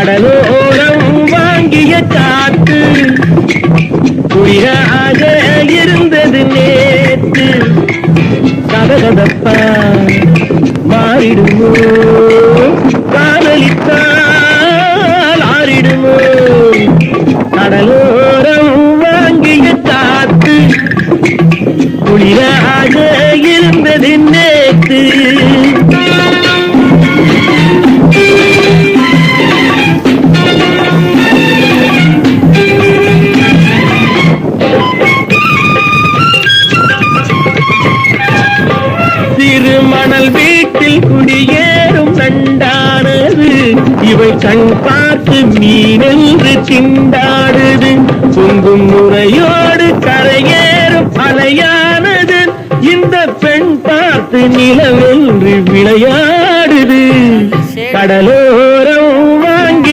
கடலோரம் வாங்கிய காத்து குளிராக இருந்தது நேற்று. கதகதப்பா மாறிடுமோ, காதலித்தால் ஆறிடுமோ. கடலோரம் வாங்கிய காத்து குளிராக இருந்தது நேற்று. திருமணல் வீட்டில் குடியேறும் நண்டானது, இவை கண் பார்த்து மீனென்று திண்டாடுது. பொங்கும் முறையோடு கரையேறும் அலையானது, இந்த பெண் பார்த்து நிலவென்று விளையாடுது. கடலோ